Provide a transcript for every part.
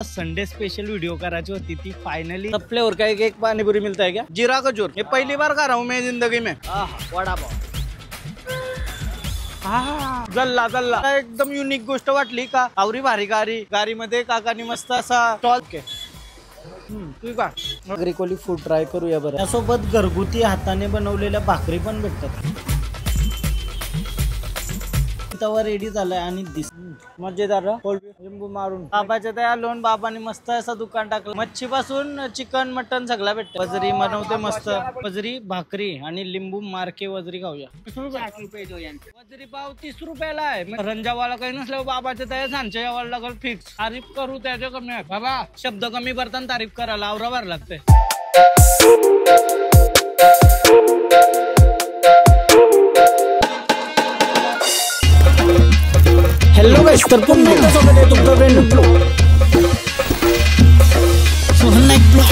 Sunday special video कराची होती थी finally सब flavour का एक पानीपुरी मिलता है क्या जीरा खजूर ये पहली बार खा रहा हूँ मैं जिंदगी में। वड़ा पाव जल्ला जल्ला एकदम युनिक गोष्ट वाटली का आवरी भारी गारी मध्ये काकानी मस्त असा स्टॉल के ठीक आहे नागरिकोली फूड ट्राय करूया बरं। त्यासोबत घरगुती हाताने बनवलेल्या भाकरी पण भेटतात। तवा रेडी झालाय आणि मजेदार लिंबू मारून बाबाच्या त्या लोन बाबांनी मस्त असं दुकान टाकलं। मच्छी पासून चिकन मटन सगळं भेटतं। वजरी बनवते मस्त वजरी भाकरी आणि लिंबू मारके वजरी खाऊया। 30 रुपये वजरी पाव 30 रुपयाला आहे। रंजावाला काही नसल्यावर बाबाच्या त्या सांच्या यावाला लागल फिक्स तारीफ करू त्याच्या कमी आहे बाबा शब्द कमी करताना तारीफ करायला आवरावर लागते। हेलो गाइस तर पुन्हा एकदा स्वागत आहे तुमचं brand blog Sohan Naik blog.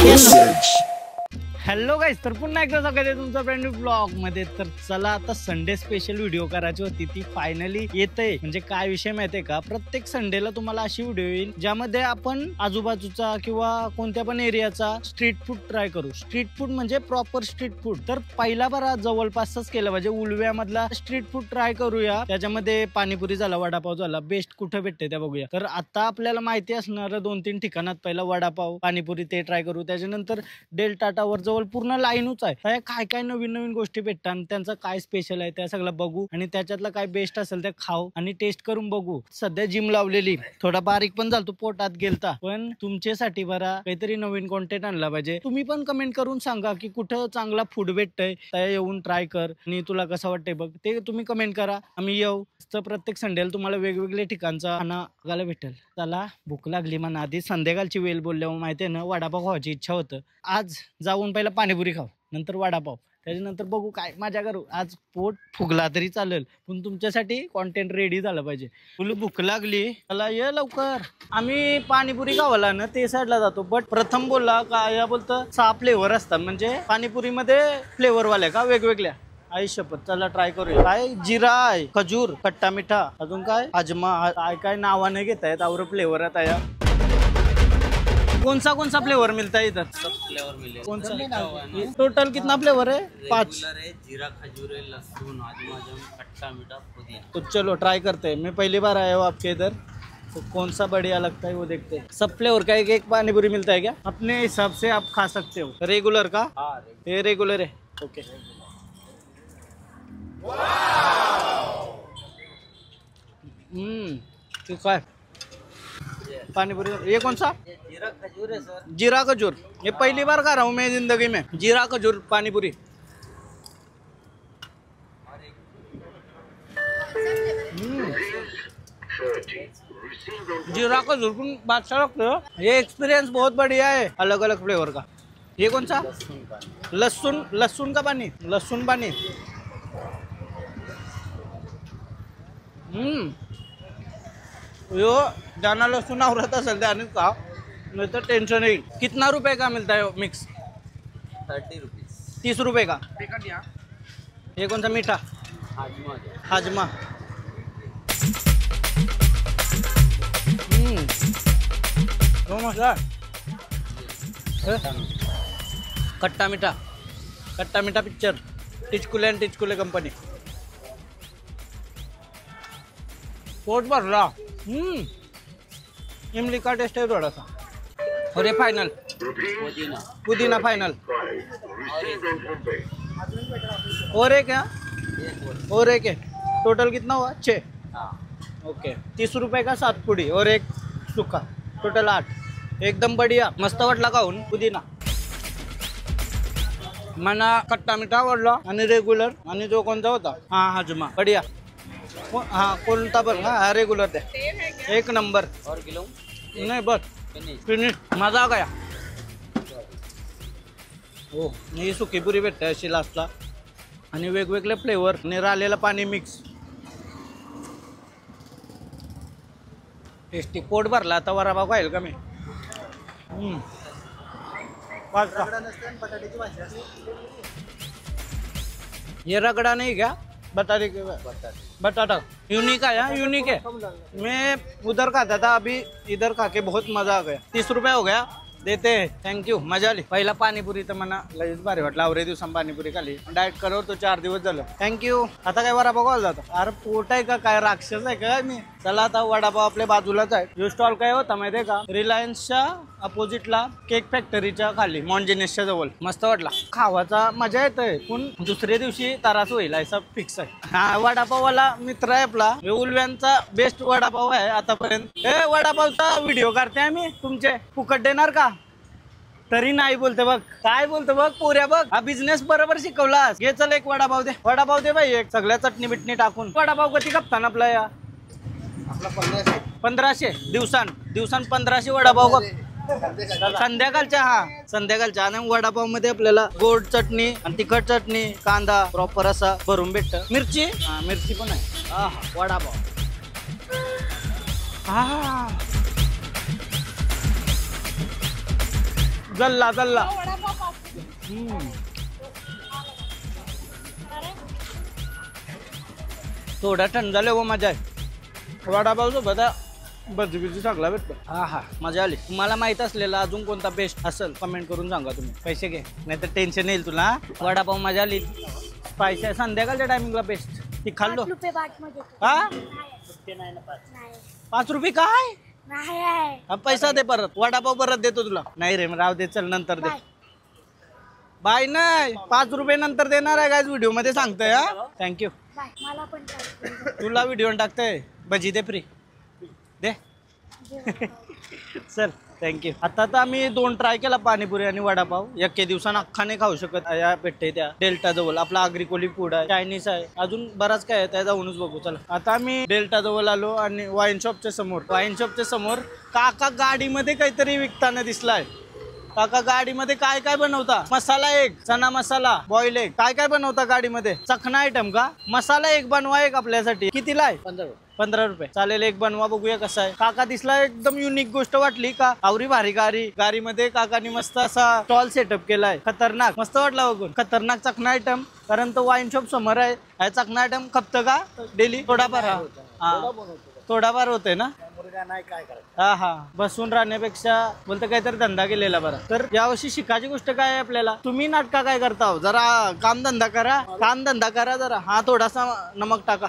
Hello guys तर पुन्हा एकदा स्वागत आहे तुमचं ब्रँड न्यू ब्लॉग मध्ये। तर चला आता संडे स्पेशल व्हिडिओ करायची होती ती फायनली येते। म्हणजे काय विषय माहितीये का प्रत्येक संडेला तुम्हाला अशी व्हिडिओ येईल ज्यामध्ये आपण आजूबाजूचा किंवा कोणत्या पण एरियाचा स्ट्रीट फूड ट्राय करू। स्ट्रीट फूड म्हणजे प्रॉपर स्ट्रीट फूड। तर पहिला बार जवळपासच केलं म्हणजे उलव्यामधला स्ट्रीट फूड ट्राय करूया। त्याच्यामध्ये पाणीपुरी झाला वडापाव झाला बेस्ट कुठे भेटते त्या बघूया। तर आता आपल्याला माहिती असणार 2-3 ठिकाणात पहिला वडापाव पाणीपुरी ते ट्राय करू। त्याच्यानंतर डेल्टा टावर पूर्ण लाईनच आहे काय काय नवीन गोष्टी भेटतात त्यांचं काय स्पेशल आहे त्या सगळं बघू आणि त्याच्यातलं काय बेस्ट असेल ते खाऊ आणि टेस्ट करून बघू। सध्या जिम लावलेली थोडा बारीक पण झालतो पोटात गेलता पण तुमच्यासाठी बरा काहीतरी नवीन कॉन्टेंट आणला पाहिजे। तुम्ही पण कमेंट करून सांगा की कुठं चांगला फूड भेटतंय त्या येऊन ट्राय कर आणि तुला कसं वाटतंय बघ ते तुम्ही कमेंट करा। आम्ही येऊ तर प्रत्येक संडेला तुम्हाला वेगवेगळे ठिकाणचा खाना बघायला भेटेल। चला भूक लागली म्हणा आधी संध्याकाळची वेळ बोलल्यावर माहितीये ना वडापाव खावायची इच्छा होतं। आज जाऊन पहिला पाणीपुरी खाऊ नंतर वडापाव त्याच्यानंतर बघू काय मजा करू। आज पोट फुगला तरी चालेल पण तुमच्यासाठी कॉन्टेंट रेडी झालं पाहिजे। तुला भूक लागली चला ये लवकर। आम्ही पाणीपुरी खावाला ना ते साईडला जातो बट प्रथम बोलला का या बोलतं 6 फ्लेवर असतात म्हणजे पाणीपुरी मध्ये फ्लेवर वाले का वेगवेगळ्या आई शपथ चला ट्राय करूया। काय जिरा आहे खजूर खट्टा मिठा अजून काय अजमा काय नावाने घेतायत और फ्लेवर आता या कौन सा फ्लेवर मिलता है इधर? सब फ्लेवर मिलेगा। कौन सा टोटल कितना फ्लेवर है? 5 है जीरा खजूर है लहसुन आजमा खट्टा मीठा पुदीना। तो चलो ट्राई करते हैं। मैं पहली बार आया हूँ आपके इधर तो कौन सा बढ़िया लगता है वो देखते हैं। सब फ्लेवर का एक पानीपुरी मिलता है क्या? अपने हिसाब से आप खा सकते हो। रेगुलर का? हाँ ये रेगुलर है ओके। ठीक है पानीपुरी ये कौन सा? जीरा खजूर है सर। जीरा खजूर ये पहली बार खा रहा हूँ मैं जिंदगी में जीरा खजूर पानीपुरी। जीरा खजूर पण बादशाह लगता है। ये एक्सपीरियंस बहुत बढ़िया है अलग अलग फ्लेवर का। ये कौन सा? लहसुन का पानी लहसुन पानी। यो जाना लहसुन आवरत असेल त्याने का नहीं तो टेंशन नहीं। कितना रुपए का मिलता है मिक्स? 30 रुपीज। 30 रुपए का। ये कौन सा मीठा? हाजमा। तो मसला खट्टा मीठा पिक्चर टिचकुले कंपनी। पोट भरला इमली का टेस्ट है थोड़ा सा। और ये फाइनल पुदीना फाइनल। और एक है टोटल कितना हुआ? 6 ओके। 30 रुपए का 7 पुडी और एक सुक्का टोटल 8 एकदम बढ़िया मस्त वाटला खाऊन। पुदीना मना खट्टा मिठा आवडला आणि रेग्युलर आणि जो कोणता होता हाँ हाजमा बढ़िया। हाँ कोणता बरं हाँ रेगुलर द्या एक नंबर। और किलो नाही बस फिनिश मजा आ गया। हो ही सुकी पुरी भेटते अशी लास्टला आणि वेगवेगळे फ्लेवर निरालेलं पाणी मिक्स टेस्टी। पोट भरला आता वडापाव खाईल का मी। ये रगड़ा नहीं क्या? बटाटे के बटाटा यूनिक है यार, यूनिक है। मैं उधर खाता था, अभी इधर खा के बहुत मजा आ गया। 30 रुपये हो गया, देते हैं। थँक्यू, मजा आली। पहिला पाणीपुरी तर मला लगेच भारी वाटलं। आवरे दिवसां पाणीपुरी खाली, डाएट करव तो 4 दिवस झालं। थँक्यू। आता काय वडापाव खायला जातो? अरे पोट आहे का काय, राक्षस आहे का मी? चला आता वडापाव आपल्या बाजूलाच आहे। यो स्टॉल काय होता माहितीये का, रिलायन्सच्या अपोजिटला केक फॅक्टरीच्या खाली मॉन्जिनेसच्या जवळ। मस्त वाटला, खावाचा मजा येते, पण दुसऱ्या दिवशी त्रास होईल असं फिक्स आहे। हा वडापाववाला मित्र आहे आपला, उलव्यांचा बेस्ट वडापाव आहे आतापर्यंत। वडापावचा व्हिडिओ करते आम्ही, तुमचे फुकट देणार का? तरी नाही बोलते बघ, काय बोलतो बघ पोऱ्या बघ। हा बिझनेस बरोबर शिकवलास। घे चल एक वडापाव दे, वडापाव दे बाई एक, सगळ्या चटणी बिटणी टाकून। वडापाव कधी खपता ना आपला या? 1500 दिवसां 1500 वडापाव संध्याकाळच्या। हा संध्याकाळच्या। आणि वडापाव मध्ये आपल्याला गोड चटणी आणि तिखट चटणी, कांदा प्रॉपर असा भरून भेटत। मिरची, हा मिरची पण आहे। हा वडापाव, हा जल्ला जल्ला। थोडा थंड झालं व मजा आहे। वडापाव सोबत भजी बिजी सगळा भेटतो। हा मजा आली। तुम्हाला माहित असलेला अजून कोणता बेस्ट असेल कमेंट करून सांगा तुम्ही। पैसे घे, नाही तर टेन्शन येईल तुला। वडापाव मजा आली, स्पायसी आहे। संध्याकाळच्या टायमिंगला बेस्ट। ती खाल्लो हा 5 रुपये काय? पैसा दे परत, वडापाव परत देतो तुला। नाही रे राव दे, चल नंतर दे। बाय नाही, 5 रुपये नंतर देणार आहे गाइस, व्हिडिओ मध्ये सांगतोय। हा थँक्यू। तुला व्हिडिओ टाकतोय, भजी दे फ्री दे। चल थँक्यू। आता तर आम्ही 2 ट्राय केला, पाणीपुरी आणि वडापाव। एके दिवसानं अख्खा नाही खाऊ शकत। या पेठे त्या डेल्टा जवळ आपला अग्रिकोली फूड आहे, चायनीज आहे, अजून बराच काय आहे, त्या जाऊनच बघू। चला आता आम्ही डेल्टा जवळ आलो आणि वाईन शॉपच्या समोर काका गाडीमध्ये काहीतरी विकताना दिसलाय। काका गाडीमध्ये काय काय बनवता? मसाला एक, चना मसाला, बॉईल एक, काय काय बनवता गाडीमध्ये? चखना आयटम का? मसाला एक बनवा एक आपल्यासाठी। कितीला आहे? 15 रुपये। चालेल एक बनवा, बघूया कसा आहे। काका दिसला एकदम युनिक गोष्ट वाटली का? आवरी भारी गाडीमध्ये काकानी मस्त असा स्टॉल सेटअप केलाय, खतरनाक मस्त वाटला बघून। खतरनाक चखना आयटम, कारण तो वाईन शॉप समोर आहे। चखना आयटम खपतं का डेली? थोडाफार होते ना। हा बसून राहण्यापेक्षा बोलतं काहीतरी धंदा केलेला बरा। तर यावर्षी शिकायची गोष्ट काय आहे आपल्याला? तुम्ही नाटका काय करता हो? जरा काम धंदा करा जरा। हा थोडासा नमक टाका।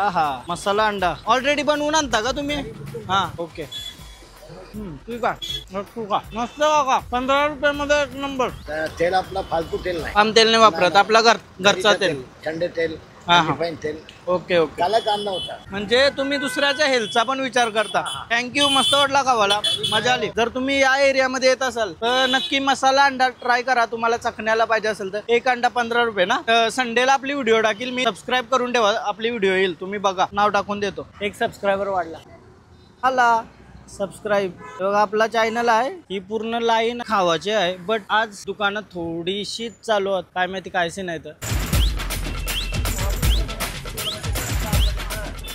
हा मसाला अंडा ऑलरेडी बनवून आणता का तुम्ही? हा ओके ठीक आहे। मस्त काका, 15 रुपये मध्ये एक नंबर। तेल आपला फालतू तेल नाही, आम तेल नाही वापरत, आपला घरचा तेल, थंड तेल, रिफाईन तेल। Okay okay. त्याला कांदा होता, म्हणजे तुम्ही दुसऱ्याच्या हेल्थचा पण विचार करता। थँक्यू, मस्त वाटला खावाला, मजा आली। जर तुम्ही या एरियामध्ये येत असाल तर नक्की मसाला अंडा ट्राय करा। तुम्हाला चखण्याला पाहिजे असेल तर एक अंडा 15 रुपये ना। संडेला आपली व्हिडिओ टाकील मी, सबस्क्राईब करून ठेवा, आपली व्हिडिओ येईल, तुम्ही बघा, नाव टाकून देतो। एक सबस्क्रायबर वाढला, आला सबस्क्राईब। बघा आपला चॅनल आहे, ही पूर्ण लाईन खावाची आहे, बट आज दुकानात थोडीशी चालू आहे, काय माहिती कायसे नाही तर।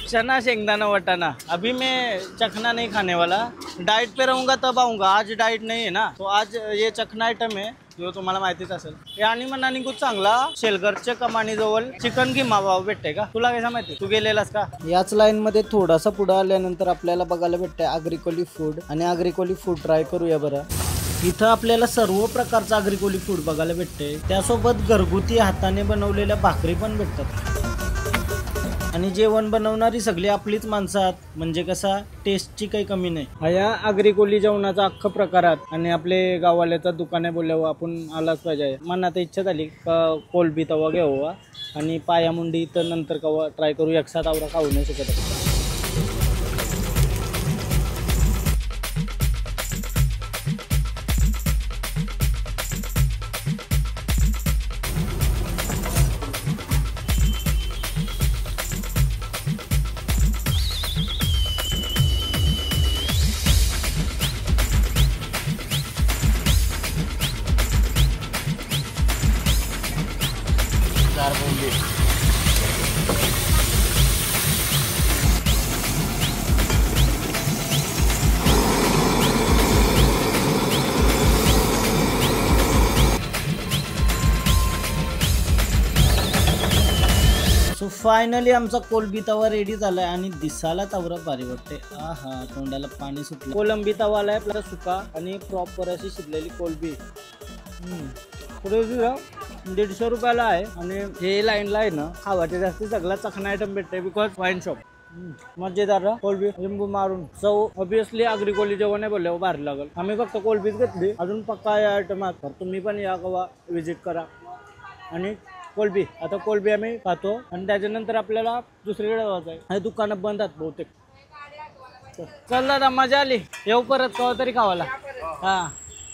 चना शेंगदाना वटाना, अभी मैं चखना नहीं खाने वाला, डाइट पे रहूंगा तब आऊंगा। आज डाइट नहीं है ना, तो आज ये चखना आइटम है जो तुम्हाला माहितीच असेल। हे आणि मनाने खूप चांगला शेलगरच्या कमानी जवळ चिकन किमा भाव भेटते का? तुला कसं माहिती? तू गेलेलास का? याच लाईन मध्ये थोडासा पुढे आल्यानंतर आपल्याला बघायला भेटतंय अग्रिकोली फूड, आणि अग्रिकोली फूड ट्राय करूया बरं। इथं आपल्याला सर्व प्रकारचं अग्रिकोली फूड बघायला भेटते, त्यासोबत घरगुती हाताने बनवलेल्या भाकरी पण भेटतात। आणि जेवण बनवणारी सगळी आपलीच माणसं आहेत, म्हणजे कसा टेस्टची काही कमी नाही। या अग्रिकोली जेवणाचा अख्खा प्रकारात आणि आपले गावाल्याचा दुकाने बोलल्यावर आपण आलाच पाहिजे। मनात इच्छा झाली का कोलबी तवा घ्यावा आणि पायामुंडी तर नंतर कवा ट्राय करू, एकसाथ आवरा खाऊ नाही शकत। फायनली आमचा कोलंबी तवा रेडी झालाय आणि दिसायला तवरा भारी वाटते. आहा, तोंडाला पाणी सुटलं. कोलंबी तवा आलाय आपला सुका आणि प्रॉपर अशी शिजलेली कोलंबी. पुढे 150 रुपयाला आहे आणि हे लाईनला आहे ना खावाचे जास्त सगळा चखना आयटम भेटते बिकॉज वाईन शॉप. मजेदार कोलबी लिंबू मारून चव ऑब्विसली आगरी कोली जेवण नाही बोलले भारी लागल. आम्ही फक्त कोलबीच घेतली, अजून पक्का या आयटमात तर तुम्ही पण या कवा विजिट करा. आणि कोलबी आता कोलबी आम्ही खातो आणि त्याच्यानंतर आपल्याला दुसरीकडे जायचं आहे. हे दुकानं बंद आहेत बहुतेक. चल दादा मजा आली, येऊ परत कवा तरी खावाला. हा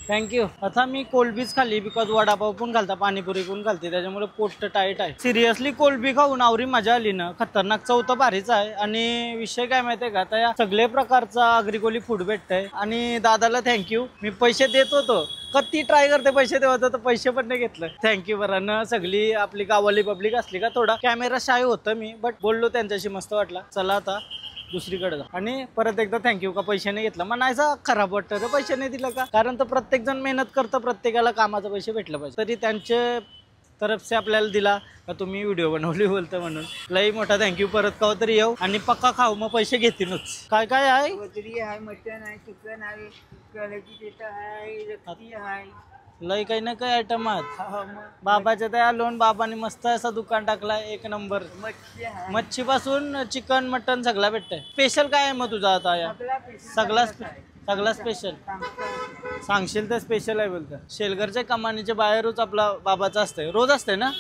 थँक्यू. आता मी कोलबीच खाल्ली बिकॉज वडापाव पण घालता पाणीपुरी पण घालते त्याच्यामुळे पोट टाईट आहे. सिरियसली कोलबी खाऊन आवरी मजा आली ना. खतरनाक चव तर भारीच आहे. आणि विषय काय माहितीये का, आता या सगळे प्रकारचा आगरी फूड भेटतंय. आणि दादाला थँक्यू. मी पैसे देत होतो, कधी ट्राय करते पैसे देवाचं तर पैसे पण नाही घेतलं. थँक्यू बरं ना. सगळी आपली गावाली पब्लिक असली का थोडा कॅमेरा शाय होतं मी, बट बोललो त्यांच्याशी मस्त वाटला. चला आता दुसरीकडे जा. आणि परत एकदा थँक्यू का पैसे नाही घेतला. म्हणायचं खराब वाटतं तर पैसे नाही दिलं का, कारण तर प्रत्येक जण मेहनत करतं, प्रत्येकाला कामाचं पैसे भेटलं पाहिजे. तरी त्यांचे तरफसे आपल्याला दिला का तुम्ही व्हिडिओ बनवली बोलतं म्हणून लई मोठा थँक्यू. परत का तरी येऊ आणि पक्का खाऊ, मग पैसे घेतीलच. काय काय आहे, मटन आहे, चिकन आहे, आहे, लई काही ना काही आयटम आहेत. बाबाच्या त्या लोन बाबांनी मस्त असं दुकान टाकलाय, एक नंबर. मच्छी पासून चिकन मटन सगळं भेटतंय. स्पेशल काय आहे मग तुझा आता या सगळा स्पेशल सांगशील तर स्पेशल आहे बोलतं. शेलघरच्या कमानीच्या बाहेरच आपला बाबाचा असतंय, रोज असतंय ना.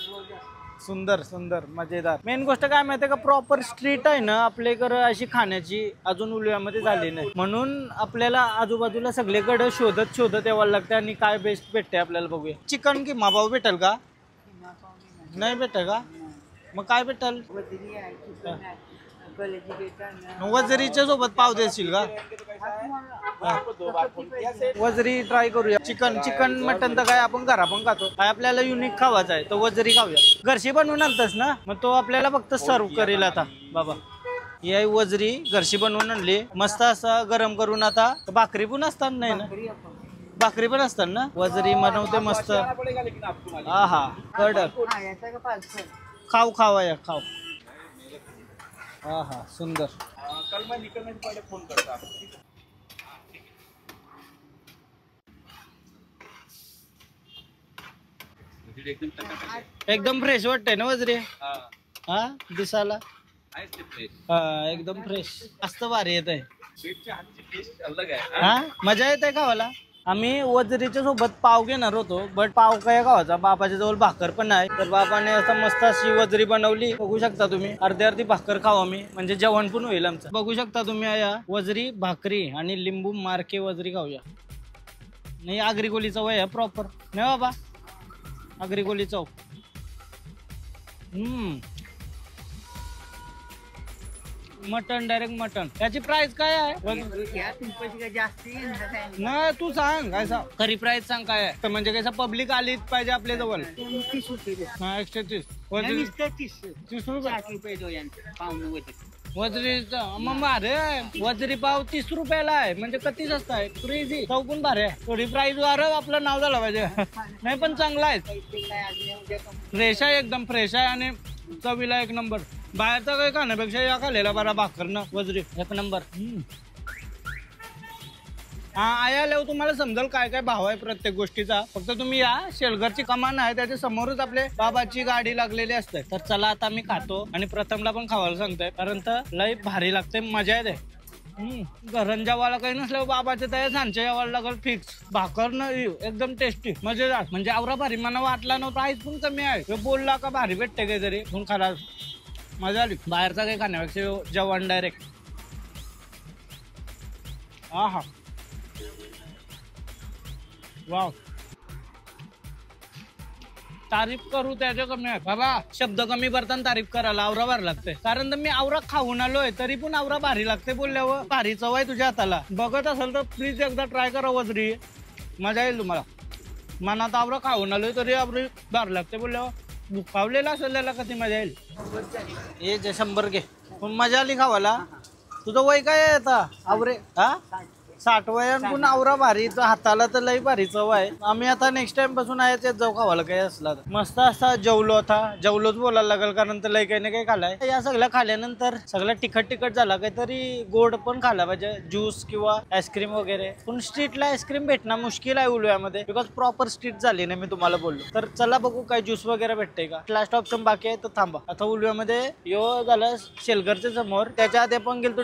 सुंदर सुंदर मजेदार. मेन गोष्ट काय माहितीये का, प्रॉपर स्ट्रीट आहे ना आपल्याकडे अशी खाण्याची अजून उलव्यामध्ये झाली नाही, म्हणून आपल्याला आजूबाजूला सगळीकडे शोधत यावं लागतं. आणि काय बेस्ट भेटते आपल्याला बघूया. चिकन किमा पाव भेटेल का, नाही भेटेल का, मग काय भेटेल. वजरीच्या सोबत पाव देशील का. वजरी ट्राय करूया. चिकन मटन तर काय आपण घरा पण खातो, काय आपल्याला युनिक खावायचं आहे तर वजरी खाऊया. घरशी बनवून आणतस ना, मग तो आपल्याला फक्त सर्व करेल. आता बाबा ही वजरी घरशी बनवून आणली, मस्त असा गरम करून. आता भाकरी पण असतात नाही ना, भाकरी पण असतात ना. वजरी बनवते मस्त. हा हा कडक खाऊ खावाया खाऊ. हा हा सुंदर. एकदम फ्रेश वाटतंय ना वजरी. हा दिसायला हा एकदम फ्रेश. मस्त भारी येत आहे. हा मजा येत आहे खावाला. आम्ही वजरीच्या सोबत पाव घेणार होतो, बट पाव काय खावायचा, बाबाच्या जवळ भाकर पण आहे. तर बाबाने असं मस्त अशी वजरी बनवली, बघू शकता तुम्ही. अर्धी भाकर खाऊ आम्ही, म्हणजे जेवण पण होईल आमचं. बघू शकता तुम्ही या वजरी भाकरी आणि लिंबू मार्के वजरी खाऊया. नाही आगरी कोली चव आहे प्रॉपर, नाही बाबा आगरी कोली चव. Mutton direct mutton. त्याची प्राइस काय आहे, नाही तू सांग काय खरी प्राइस सांग काय आहे. तर म्हणजे कसं पब्लिक आलीच पाहिजे आपल्या जवळ. 130 30 रुपये वजरीचा. मग भारे वजरी पाव 30 रुपयाला आहे, म्हणजे किती स्वस्त आहे. क्रेझी. चव पण भारे. थोडी प्राइस वार आपलं नाव झालं पाहिजे. नाही पण चांगला आहे, फ्रेश आहे, एकदम फ्रेश आहे आणि चवीला एक नंबर. बाहेरचा काही खाण्यापेक्षा या खाल्लेला बरा भाकर ना वजरी एक नंबर. हा आल्यावर तुम्हाला समजेल काय काय भाव आहे प्रत्येक गोष्टीचा. फक्त तुम्ही या, शेलघरची कमान आहे त्याच्या समोरच आपले बाबाची गाडी लागलेली असते. तर चला आता मी खातो आणि प्रथमला पण खावायला सांगतोय, कारण तर लय भारी लागते, मजा येते. घरंजावाला काही नसल्यावर बाबाच्या त्या सांच्या यावाला लागल फिक्स. भाकर न एकदम टेस्टी मजेदार, म्हणजे आवरा भारी. मला वाटला नव्हता. प्राइस पण कमी आहे, बोलला का भारी भेटते काही तरी म्हणून खरा मजा आली. बाहेरचा काही खाण्यापेक्षा जेवण डायरेक्ट. हा हा वाव. तारीफ करू त्याच्या कमी आहे बाबा. शब्द कमी करताना तारीफ करायला आवरा भारी लागते, कारण तर मी आवरा खाऊन आलोय तरी पण आवरा भारी लागते बोलल्यावर. भारी चव आहे तुझ्या हाताला. बघत असेल तर प्लीज एकदा ट्राय करा वजरी, मजा येईल तुम्हाला. मनात आवरा खाऊन आलोय तरी आवरी भारी लागते बोलल्यावर. दुखावलेला असेल त्याला कधी मजा येईल. हे जे 100 घे. पण मजा आली खावाला. तुझं वय काय आहे आता आवरे. हा 60 वयान आवरा भारी हाताला तर लई भारी चव आहे. आम्ही आता नेक्स्ट टाइम पासून आहे ते जाऊ खावायला काही असला तर. मस्त असा जेवलोच बोलायला लागल कारण तर लई काही ना काही खाल्लाय. या सगळ्या खाल्यानंतर सगळं तिखट झाला काहीतरी गोड पण खाल्ला पाहिजे, ज्यूस किंवा आईस्क्रीम वगैरे. पण स्ट्रीटला आईस्क्रीम भेटणं मुश्किल आहे उलव्यामध्ये बिकॉज प्रॉपर स्ट्रीट झाली नाही. मी तुम्हाला बोललो तर चला बघू काय ज्यूस वगैरे भेटते का. लास्ट ऑप्शन बाकी आहे तर थांबा. आता उलव्यामध्ये यो झालं शेलघरच्या समोर. त्याच्या आधी आपण गेलतो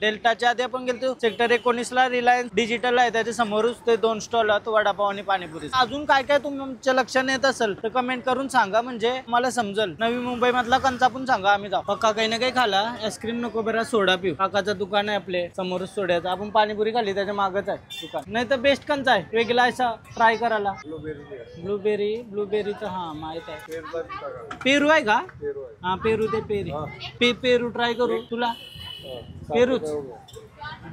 डेल्टाच्या आधी आपण गेलतो सेक्टर 19 ला रिलायन्स डिजिटल आहे त्याच्या समोरच ते 2 स्टॉल आहेत वडापाव आणि पाणीपुरी. अजून काय काय तुमच्या लक्षात येत असेल तर कमेंट करून सांगा म्हणजे मला समजेल. नवी मुंबई मधला कंचा पण सांगा आम्ही जाऊ. पक्का काही ना काही खाला. आईस्क्रीम नको बरं सोडा पिऊ. काकाचं दुकान आहे आपले समोरच सोड्याचं. आपण पाणीपुरी खाली त्याच्या मागच आहे दुकान. नाही तर बेस्ट कंचा आहे वेगळा असा ट्राय करायला. ब्लूबेरीचं हा माहित आहे. पेरू आहे का? हा पेरू ते पेरू ट्राय करू तुला. पेरूच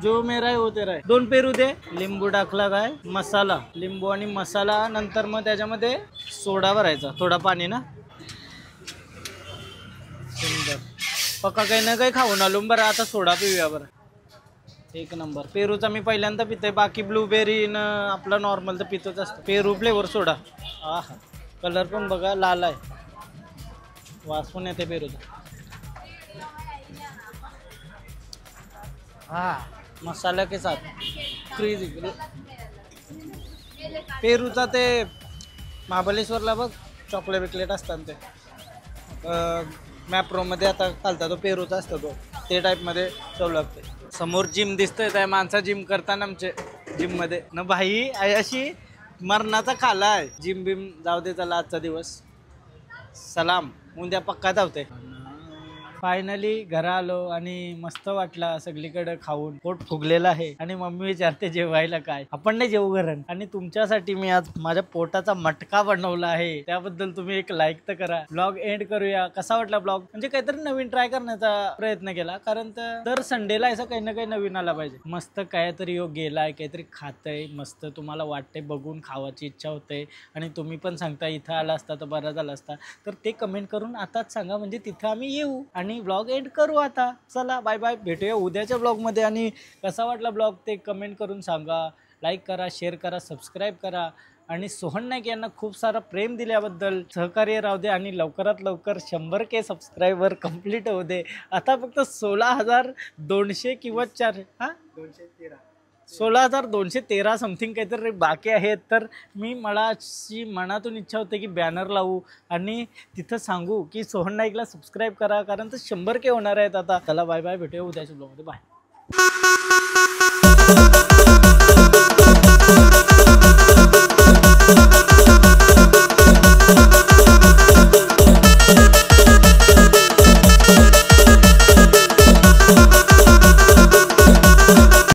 जो मेरा आहे वो तेरा आहे. 2 पेरू दे. लिंबू टाकला काय मसाला लिंबू आणि मसाला नंतर मग त्याच्यामध्ये सोडा भरायचा थोडा पाणी ना. सुंदर. पक्का काही ना काही खाऊन आलो बरं. आता सोडा पिऊया बरं. एक नंबर. पेरूचा मी पहिल्यांदा पितोय. बाकी ब्लूबेरी न आपला नॉर्मल तर पितोच असतो. पेरू फ्लेवर सोडा. हा कलर पण बघा लाल आहे. वास पण येते पेरूचा. हा मसाला के साथ क्रेझी. पेरूचा ते महाबलेश्वरला बघ चॉकलेट बिकलेट असतात ते मॅप्रो मध्ये आता घालता तो पेरूचा असतो तो ते टाईप मध्ये चव लागते. समोर जिम दिसतंय त्या माणसा जिम करताना आमचे जिम मध्ये न भाई अशी मरणाचा खाला आहे. जिम बिम जाऊ दे चला आजचा दिवस सलाम. उद्या पक्का धावते. फायनली घरा आलो आणि मस्त वाटला. सगळीकडे खाऊन पोट फुगलेलं आहे आणि मम्मी विचारते जेवायला काय. आपण नाही जेवू घरण. आणि तुमच्यासाठी मी आज माझ्या पोटाचा मटका बनवला आहे. त्याबद्दल तुम्ही एक लाईक तर करा. ब्लॉग एंड करूया. कसा वाटला ब्लॉग म्हणजे काहीतरी नवीन ट्राय करण्याचा प्रयत्न केला कारण दर संडेला असं काही ना काही नवीन आला पाहिजे. मस्त काहीतरी योग गेलाय काहीतरी खातंय मस्त तुम्हाला वाटते बघून खावाची इच्छा होते आणि तुम्ही पण सांगता इथं आला असता तर बरा झाला असता तर ते कमेंट करून आताच सांगा म्हणजे तिथं आम्ही येऊ आणि ब्लॉग एंड करू. आता चला बाय बाय. भेटूया उद्याच्या ब्लॉगमध्ये. आणि कसा वाटला ब्लॉग ते कमेंट करून सांगा. लाईक करा, शेअर करा, सबस्क्राईब करा आणि सोहन नाईक यांना खूप सारा प्रेम दिल्याबद्दल सहकार्य राहू दे आणि लवकरात लवकर 100K सबस्क्रायबर कंप्लीट होऊ दे. आता फक्त 16,200 किंवा 16,213 समथिंग काहीतरी बाकी आहेत. तर मला अशी मनातून इच्छा होते की बॅनर लावू आणि तिथं सांगू की सोहन नाईकला सबस्क्राईब करा कारण तर 100K होणार आहेत आता. चला बाय बाय. भेटूया उद्याच्या ब्लॉगमध्ये. बाय.